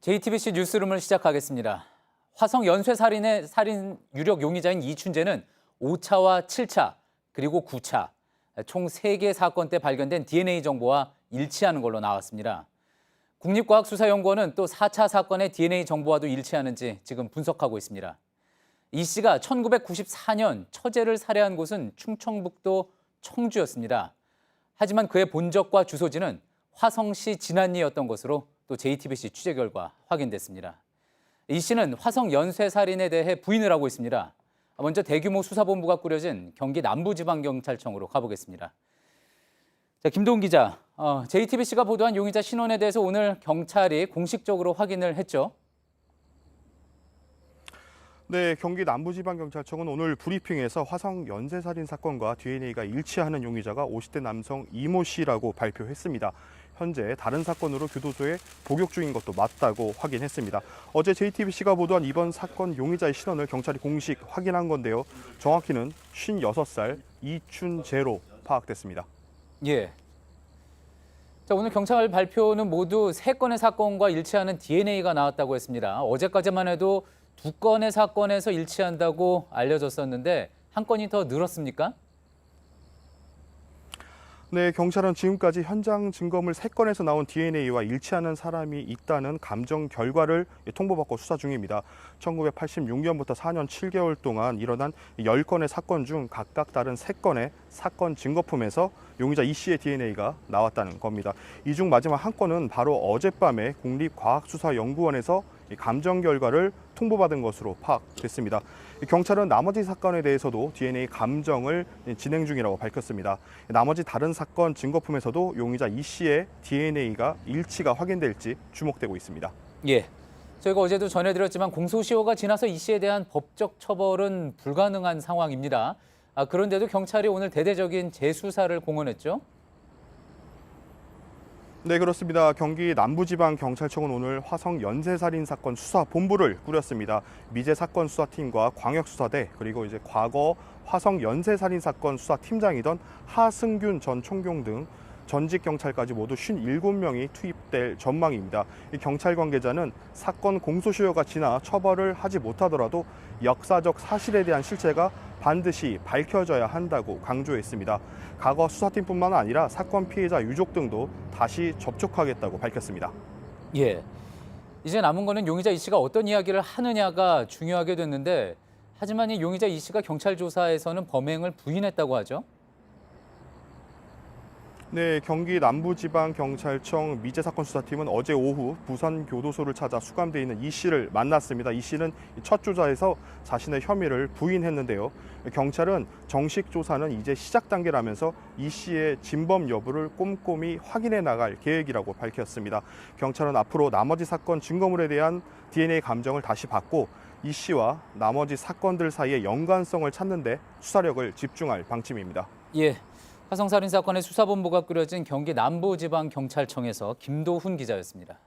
JTBC 뉴스룸을 시작하겠습니다. 화성 연쇄살인의 살인 유력 용의자인 이춘재는 5차와 7차 그리고 9차 총 3개 사건 때 발견된 DNA 정보와 일치하는 걸로 나왔습니다. 국립과학수사연구원은 또 4차 사건의 DNA 정보와도 일치하는지 지금 분석하고 있습니다. 이 씨가 1994년 처제를 살해한 곳은 충청북도 청주였습니다. 하지만 그의 본적과 주소지는 화성시 진안리였던 것으로 또 JTBC 취재 결과 확인됐습니다. 이 씨는 화성 연쇄살인에 대해 부인을 하고 있습니다. 먼저 대규모 수사본부가 꾸려진 경기 남부지방경찰청으로 가보겠습니다. 자, 김도훈 기자, JTBC가 보도한 용의자 신원에 대해서 오늘 경찰이 공식적으로 확인을 했죠. 네, 경기 남부지방경찰청은 오늘 브리핑에서 화성 연쇄살인 사건과 DNA가 일치하는 용의자가 50대 남성 이모 씨라고 발표했습니다. 현재 다른 사건으로 교도소에 복역 중인 것도 맞다고 확인했습니다. 어제 JTBC가 보도한 이번 사건 용의자의 신원을 경찰이 공식 확인한 건데요. 정확히는 56살 이춘재로 파악됐습니다. 예. 자, 오늘 경찰 발표는 모두 3건의 사건과 일치하는 DNA가 나왔다고 했습니다. 어제까지만 해도 2건의 사건에서 일치한다고 알려졌었는데 한 건이 더 늘었습니까? 네, 경찰은 지금까지 현장 증거물 3건에서 나온 DNA와 일치하는 사람이 있다는 감정 결과를 통보받고 수사 중입니다. 1986년부터 4년 7개월 동안 일어난 10건의 사건 중 각각 다른 3건의 사건 증거품에서 용의자 이 씨의 DNA가 나왔다는 겁니다. 이 중 마지막 한 건은 바로 어젯밤에 국립과학수사연구원에서 감정 결과를 통보받은 것으로 파악됐습니다. 경찰은 나머지 사건에 대해서도 DNA 감정을 진행 중이라고 밝혔습니다. 나머지 다른 사건 증거품에서도 용의자 이 씨의 DNA가 일치가 확인될지 주목되고 있습니다. 예. 저희가 어제도 전해드렸지만 공소시효가 지나서 이 씨에 대한 법적 처벌은 불가능한 상황입니다. 그런데도 경찰이 오늘 대대적인 재수사를 공언했죠? 네, 그렇습니다. 경기 남부지방경찰청은 오늘 화성 연쇄살인 사건 수사본부를 꾸렸습니다. 미제 사건 수사팀과 광역수사대 그리고 이제 과거 화성 연쇄살인 사건 수사팀장이던 하승균 전 총경 등 전직 경찰까지 모두 57명이 투입될 전망입니다. 이 경찰 관계자는 사건 공소시효가 지나 처벌을 하지 못하더라도 역사적 사실에 대한 실체가 반드시 밝혀져야 한다고 강조했습니다. 과거 수사팀뿐만 아니라 사건 피해자 유족 등도 다시 접촉하겠다고 밝혔습니다. 예. 이제 남은 거는 용의자 이 씨가 어떤 이야기를 하느냐가 중요하게 됐는데 하지만 이 용의자 이 씨가 경찰 조사에서는 범행을 부인했다고 하죠? 네, 경기 남부지방경찰청 미제사건 수사팀은 어제 오후 부산교도소를 찾아 수감돼 있는 이 씨를 만났습니다. 이 씨는 첫 조사에서 자신의 혐의를 부인했는데요. 경찰은 정식 조사는 이제 시작 단계라면서 이 씨의 진범 여부를 꼼꼼히 확인해 나갈 계획이라고 밝혔습니다. 경찰은 앞으로 나머지 사건 증거물에 대한 DNA 감정을 다시 받고 이 씨와 나머지 사건들 사이의 연관성을 찾는 데 수사력을 집중할 방침입니다. 예. 화성살인 사건의 수사본부가 꾸려진 경기 남부지방경찰청에서 김도훈 기자였습니다.